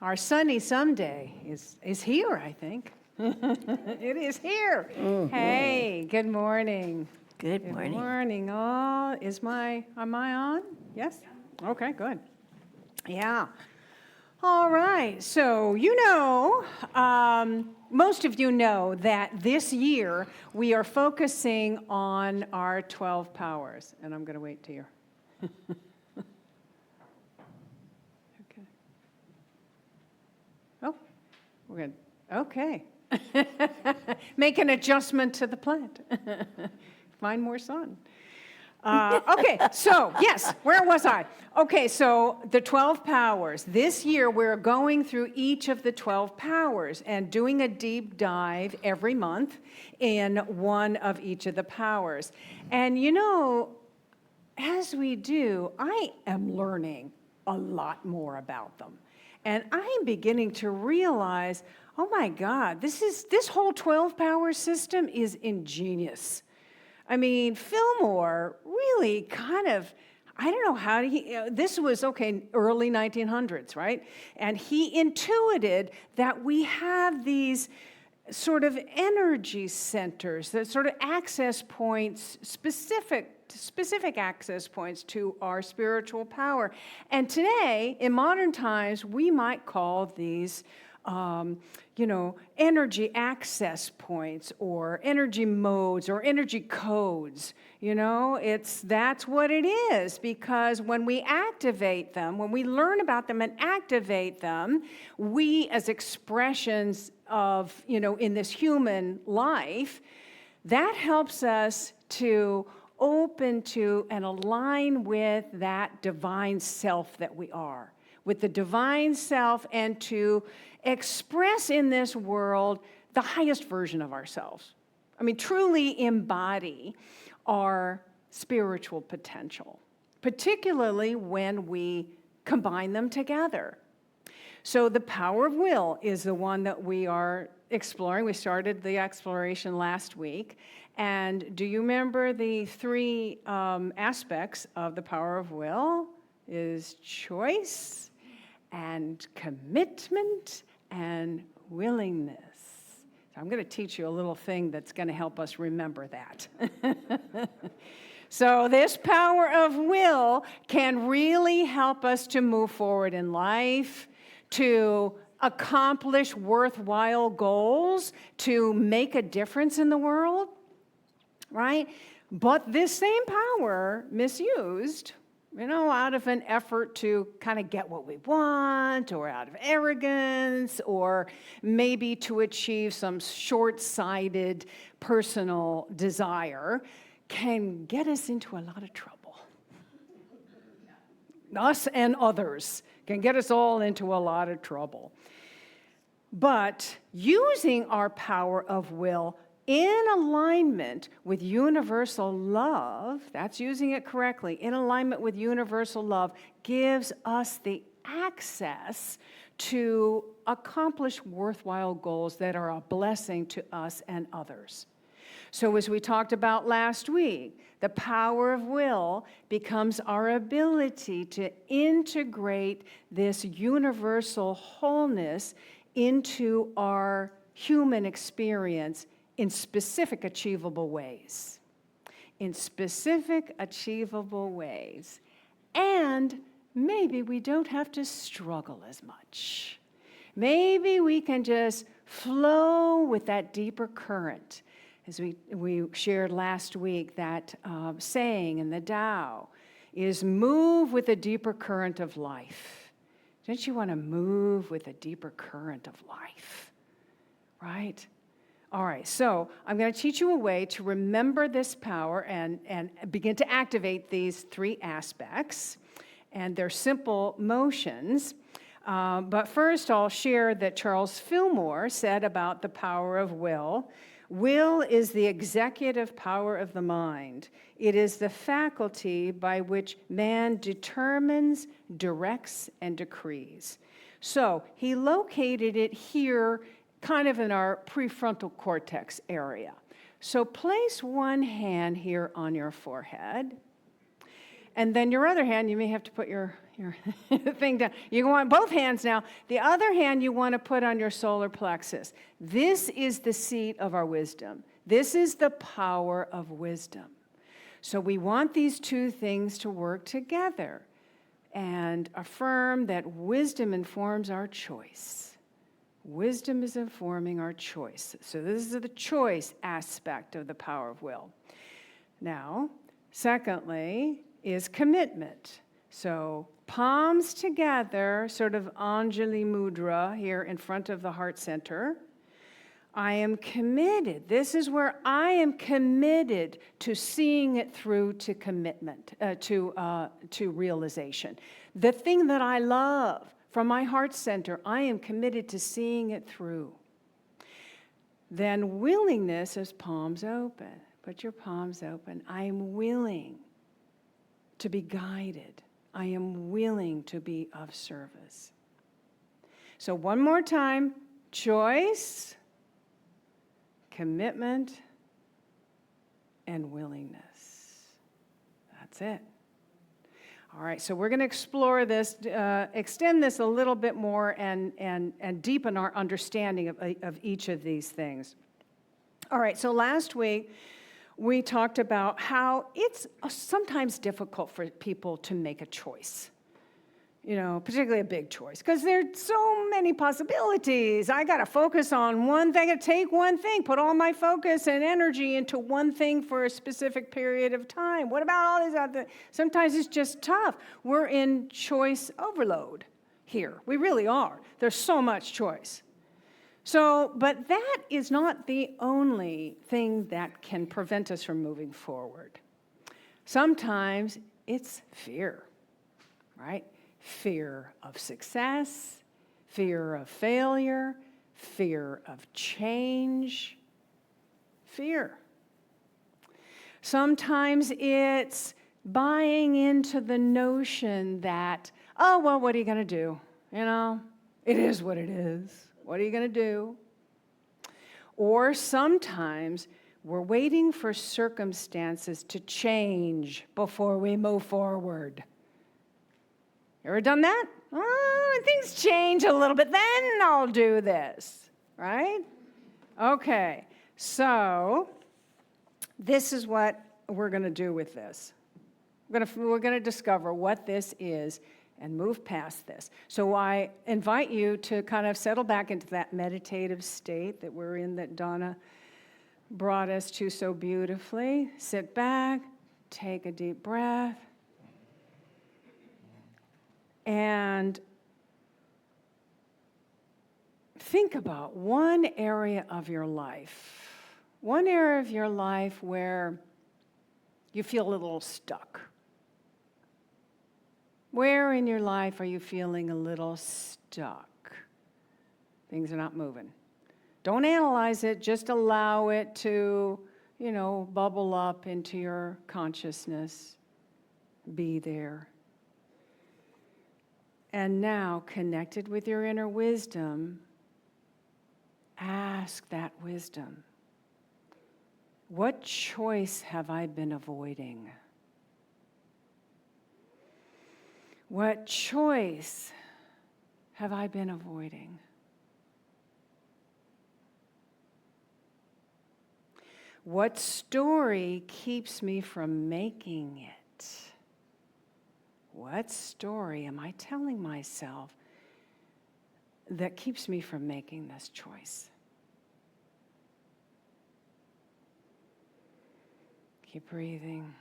Our sunny someday is here, I think. It is here. Mm-hmm. Hey, good morning. Good morning. Good morning. Oh, am I on? Yes? Okay, good. Yeah. All right. So, most of you know that this year we are focusing on our 12 powers. And I'm going to wait till you're. Okay. Oh, we're good. Okay. Make an adjustment to the plant. Find more sun. Okay, so yes, where was I? Okay, so the 12 powers. This year we're going through each of the 12 powers and doing a deep dive every month in one of each of the powers. And as we do, I am learning a lot more about them. And I'm beginning to realize, oh my God, this whole 12 power system is ingenious. I mean, Fillmore really kind of, I don't know how this was, early 1900s, right? And he intuited that we have these sort of energy centers, that sort of access points, specific access points to our spiritual power. And today, in modern times, we might call these energy access points or energy modes or energy codes. That's what it is, because when we activate them, when we learn about them and activate them, we as expressions of, in this human life, that helps us to open to and align with that divine self that we are, with the divine self, and to express in this world the highest version of ourselves. I mean, truly embody our spiritual potential, particularly when we combine them together. So the power of will is the one that we are exploring. We started the exploration last week. And do you remember the three aspects of the power of will? Is choice and commitment and willingness. So I'm going to teach you a little thing that's going to help us remember that. So this power of will can really help us to move forward in life, to accomplish worthwhile goals, to make a difference in the world, right? But this same power misused, out of an effort to kind of get what we want, or out of arrogance, or maybe to achieve some short-sighted personal desire, can get us into a lot of trouble. Us and others can get us all into a lot of trouble. But using our power of will in alignment with universal love, that's using it correctly, in alignment with universal love, gives us the access to accomplish worthwhile goals that are a blessing to us and others. So as we talked about last week, the power of will becomes our ability to integrate this universal wholeness into our human experience in specific achievable ways. In specific achievable ways. And maybe we don't have to struggle as much. Maybe we can just flow with that deeper current. As we shared last week, that saying in the Tao is move with a deeper current of life. Don't you want to move with a deeper current of life? Right? All right, so I'm going to teach you a way to remember this power and begin to activate these three aspects. And they're simple motions. But first, I'll share that Charles Fillmore said about the power of will. Will is the executive power of the mind. It is the faculty by which man determines, directs, and decrees. So he located it here, kind of in our prefrontal cortex area. So place one hand here on your forehead And then your other hand, you may have to put your thing down. You want both hands now. The other hand you want to put on your solar plexus. This is the seat of our wisdom. This is the power of wisdom. So we want these two things to work together and affirm that wisdom informs our choice. Wisdom is informing our choice. So this is the choice aspect of the power of will. Now, secondly, is commitment. So palms together, sort of Anjali Mudra here in front of the heart center. I am committed. This is where I am committed to seeing it through to commitment, to realization. The thing that I love from my heart center, I am committed to seeing it through. Then willingness is palms open. Put your palms open. I am willing to be guided. I am willing to be of service. So one more time, choice, commitment, and willingness. That's it. All right, so we're going to explore this, extend this a little bit more and deepen our understanding of each of these things. All right, so last week we talked about how it's sometimes difficult for people to make a choice. You know, particularly a big choice, because there's so many possibilities. I got to focus on one thing, I got to take one thing, put all my focus and energy into one thing for a specific period of time. What about all these other? Sometimes it's just tough. We're in choice overload here. We really are. There's so much choice. So, but that is not the only thing that can prevent us from moving forward. Sometimes it's fear, right? Fear of success, fear of failure, fear of change, fear. Sometimes it's buying into the notion that, oh, well, what are you going to do? You know, it is what it is. What are you going to do? Or sometimes we're waiting for circumstances to change before we move forward. Ever done that? Oh, things change a little bit, then I'll do this, right? Okay, so this is what we're going to do with this. We're going to discover what this is and move past this. So I invite you to kind of settle back into that meditative state that we're in, that Donna brought us to so beautifully. Sit back, take a deep breath. And think about one area of your life where you feel a little stuck. Where in your life are you feeling a little stuck? Things are not moving. Don't analyze it, just allow it to, bubble up into your consciousness. Be there. And now, connected with your inner wisdom, ask that wisdom, what choice have I been avoiding? What choice have I been avoiding? What story keeps me from making it? What story am I telling myself that keeps me from making this choice? Keep breathing.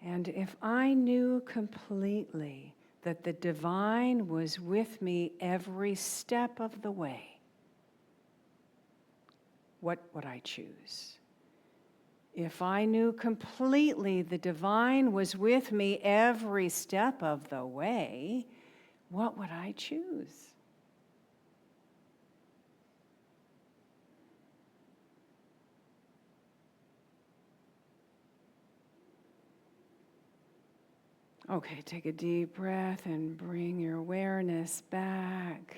And if I knew completely that the divine was with me every step of the way, what would I choose? If I knew completely the divine was with me every step of the way, what would I choose? Okay, take a deep breath and bring your awareness back.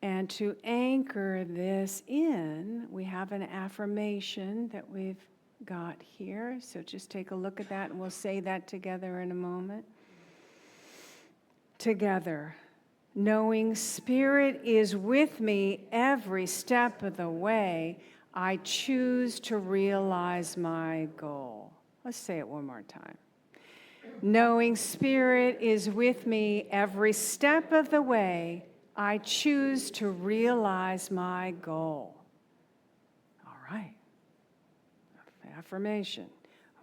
And to anchor this in, we have an affirmation that we've got here. So just take a look at that and we'll say that together in a moment. Together, knowing Spirit is with me every step of the way, I choose to realize my goal. Let's say it one more time. Knowing Spirit is with me every step of the way, I choose to realize my goal. All right. Affirmation.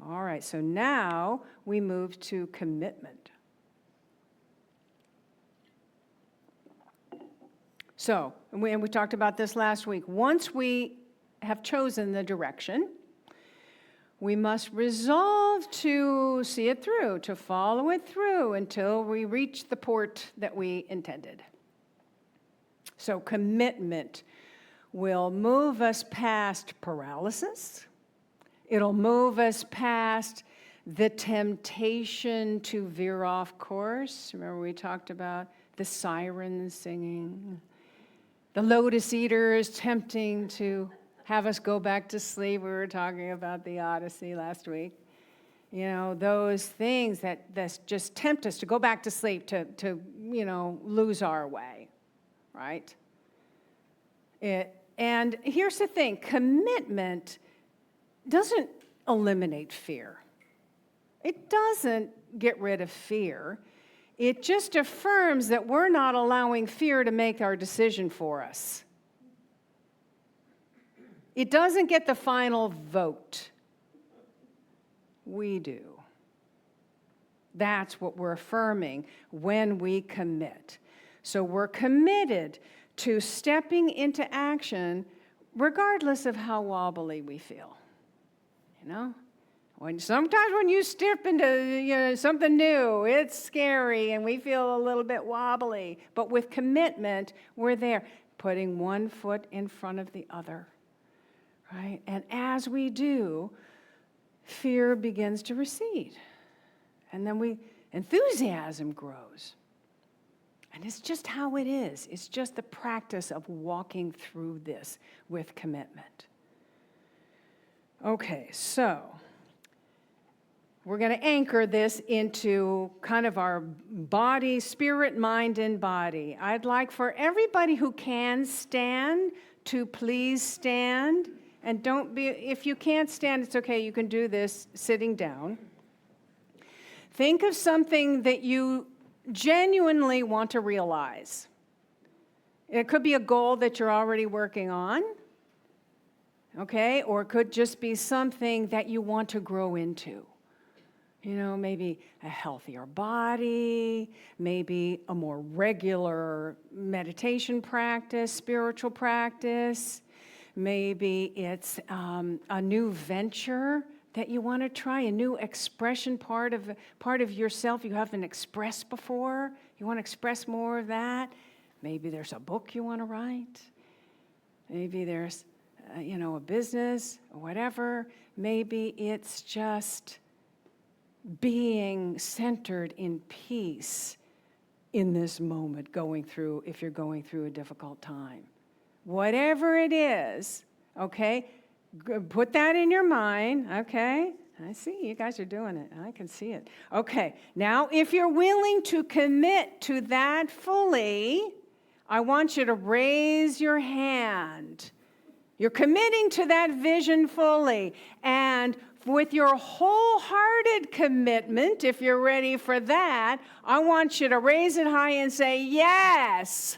All right, so now we move to commitment. So, and we talked about this last week. Once we have chosen the direction, we must resolve to see it through, to follow it through until we reach the port that we intended. So commitment will move us past paralysis. It'll move us past the temptation to veer off course. Remember we talked about the sirens singing, the lotus eaters tempting to have us go back to sleep. We were talking about the Odyssey last week. You know, those things that just tempt us to go back to sleep, to lose our way, right? And here's the thing, commitment doesn't eliminate fear. It doesn't get rid of fear. It just affirms that we're not allowing fear to make our decision for us. It doesn't get the final vote. We do. That's what we're affirming when we commit. So we're committed to stepping into action regardless of how wobbly we feel. You know? Sometimes when you step into something new, it's scary and we feel a little bit wobbly. But with commitment, we're there, putting one foot in front of the other. Right? And as we do, fear begins to recede. And then enthusiasm grows. And it's just how it is. It's just the practice of walking through this with commitment. Okay, so we're going to anchor this into kind of our body, spirit, mind, and body. I'd like for everybody who can stand to please stand. And if you can't stand, it's okay, you can do this sitting down. Think of something that you genuinely want to realize. It could be a goal that you're already working on, okay? Or it could just be something that you want to grow into. You know, maybe a healthier body, maybe a more regular meditation practice, spiritual practice. Maybe it's a new venture that you want to try, a new expression part of yourself you haven't expressed before. You want to express more of that. Maybe there's a book you want to write. Maybe there's, a business or whatever. Maybe it's just being centered in peace in this moment, if you're going through a difficult time. Whatever it is, okay, put that in your mind, okay? I see you guys are doing it. I can see it. Okay, now if you're willing to commit to that fully, I want you to raise your hand. You're committing to that vision fully. And with your wholehearted commitment, if you're ready for that, I want you to raise it high and say, yes.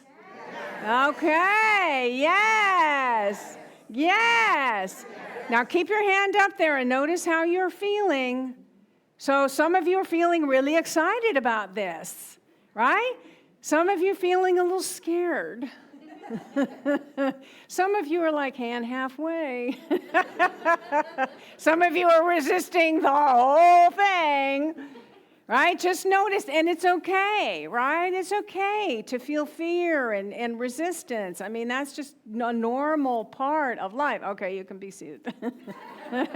Okay, yes, yes. Now keep your hand up there and notice how you're feeling. So some of you are feeling really excited about this, right? Some of you feeling a little scared. Some of you are like hand halfway. Some of you are resisting the whole thing. Right? Just notice, and it's okay, right? It's okay to feel fear and resistance. I mean, that's just a normal part of life. Okay, you can be seated.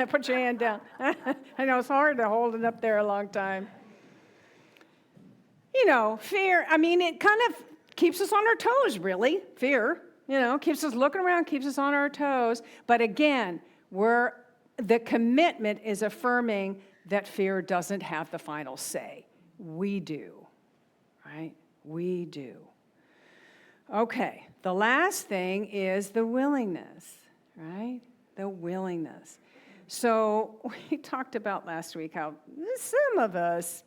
Put your hand down. I know it's hard to hold it up there a long time. You know, fear, I mean, it kind of keeps us on our toes, really. Fear, you know, keeps us looking around, keeps us on our toes. But again, the commitment is affirming that fear doesn't have the final say. We do, right? We do. Okay, the last thing is the willingness, right? The willingness. So we talked about last week how some of us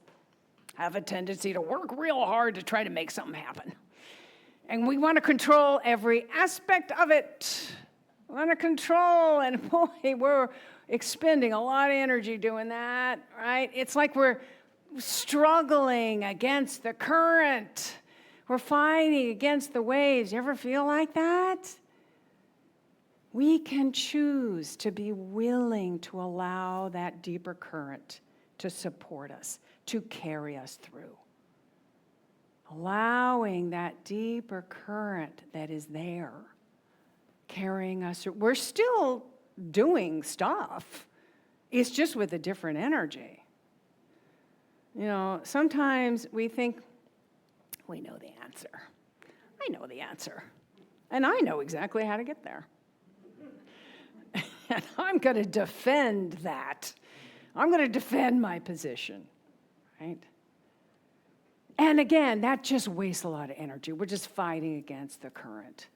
have a tendency to work real hard to try to make something happen. And we want to control every aspect of it. We want to control, and boy, we're expending a lot of energy doing that, right? It's like we're struggling against the current. We're fighting against the waves. You ever feel like that? We can choose to be willing to allow that deeper current to support us, to carry us through. Allowing that deeper current that is there, carrying us through. We're still doing stuff. It's just with a different energy. You know, sometimes we think we know the answer. I know the answer. And I know exactly how to get there. And I'm going to defend that. I'm going to defend my position, right? And again, that just wastes a lot of energy. We're just fighting against the current.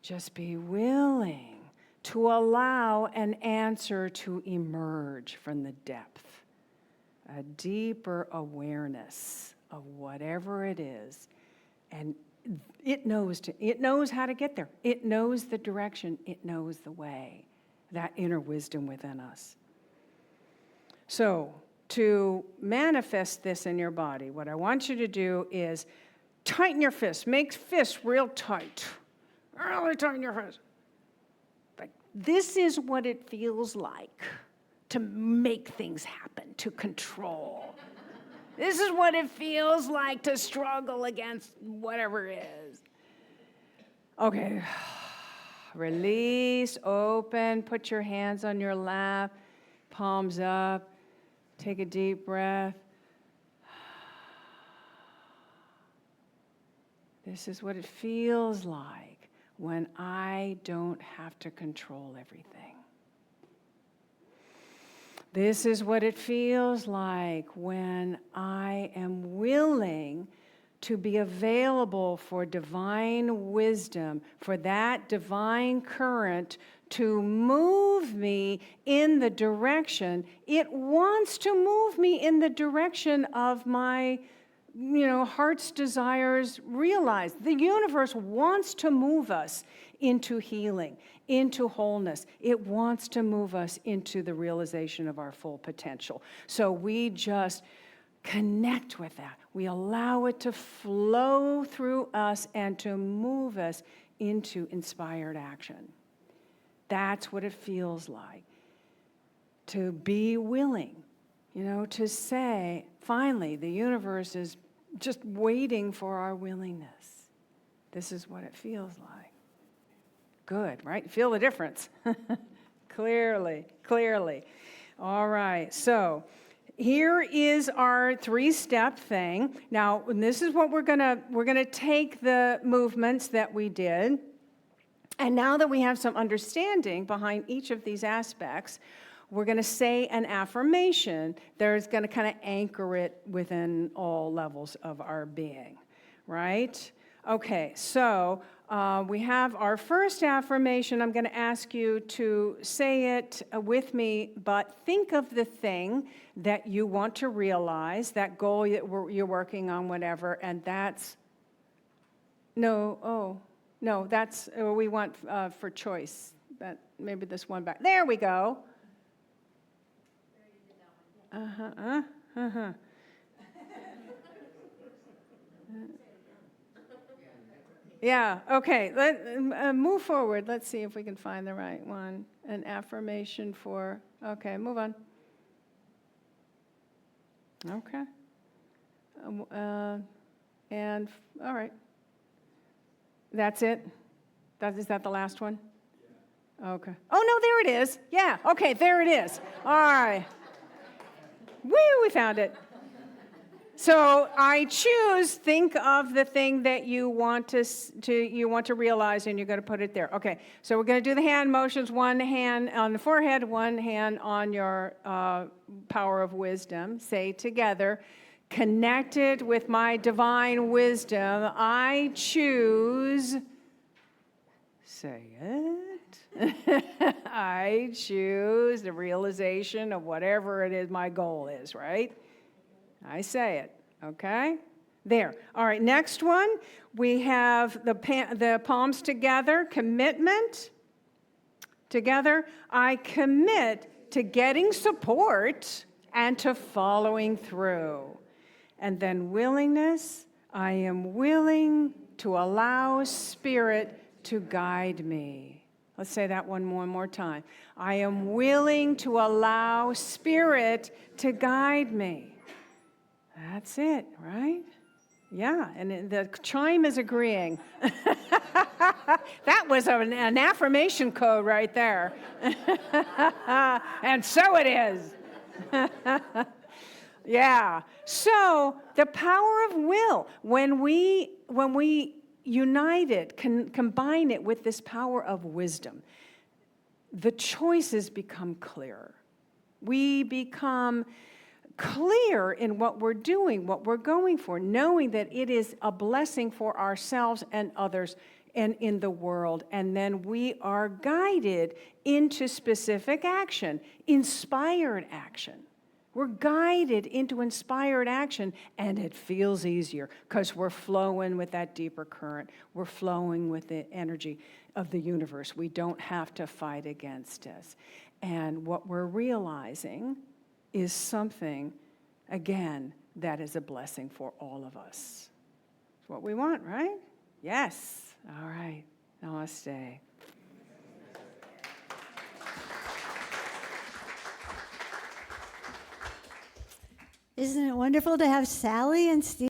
Just be willing to allow an answer to emerge from the depth, a deeper awareness of whatever it is. And it knows how to get there. It knows the direction. It knows the way, that inner wisdom within us. So, to manifest this in your body, what I want you to do is tighten your fists. Make fists real tight. Really tighten your fists. Like, this is what it feels like to make things happen, to control. This is what it feels like to struggle against whatever it is. Okay. Release, open, put your hands on your lap, palms up. Take a deep breath. This is what it feels like when I don't have to control everything. This is what it feels like when I am willing to be available for divine wisdom, for that divine current to move me in the direction. It wants to move me in the direction of my, heart's desires realized. The universe wants to move us into healing, into wholeness. It wants to move us into the realization of our full potential. So we just connect with that. We allow it to flow through us and to move us into inspired action. That's what it feels like to be willing, to say, finally, the universe is just waiting for our willingness. This is what it feels like. Good, right? Feel the difference. Clearly. All right, so here is our 3-step thing. Now, this is what we're gonna take the movements that we did. And now that we have some understanding behind each of these aspects, we're going to say an affirmation that is going to kind of anchor it within all levels of our being, right? Okay, so we have our first affirmation. I'm going to ask you to say it with me, but think of the thing that you want to realize, that goal that you're working on, whatever, and that's, that's we want for choice. That maybe this one back. There we go. Yeah. Okay. Move forward. Let's see if we can find the right one. An affirmation for. Okay. Move on. Okay. And all right. That's it? Is that the last one? Okay. Oh, no, there it is. Yeah, okay, there it is. All right. Woo, we found it. So I choose, think of the thing that you want to realize, and you're going to put it there. Okay, so we're going to do the hand motions, one hand on the forehead, one hand on your power of wisdom. Say together, connected with my divine wisdom, I choose, say it, I choose the realization of whatever it is my goal is, right? I say it, okay? There. All right, next one. We have the palms together, commitment. Together, I commit to getting support and to following through. And then willingness, I am willing to allow Spirit to guide me. Let's say that one more time. I am willing to allow Spirit to guide me. That's it, right? Yeah, and the chime is agreeing. That was an affirmation code right there. And so it is. Yeah. So the power of will, when we unite it, combine it with this power of wisdom, the choices become clearer. We become clear in what we're doing, what we're going for, knowing that it is a blessing for ourselves and others and in the world. And then we are guided into specific action, inspired action. We're guided into inspired action, and it feels easier because we're flowing with that deeper current. We're flowing with the energy of the universe. We don't have to fight against us. And what we're realizing is something, again, that is a blessing for all of us. It's what we want, right? Yes. All right. Namaste. Isn't it wonderful to have Sally and Steve?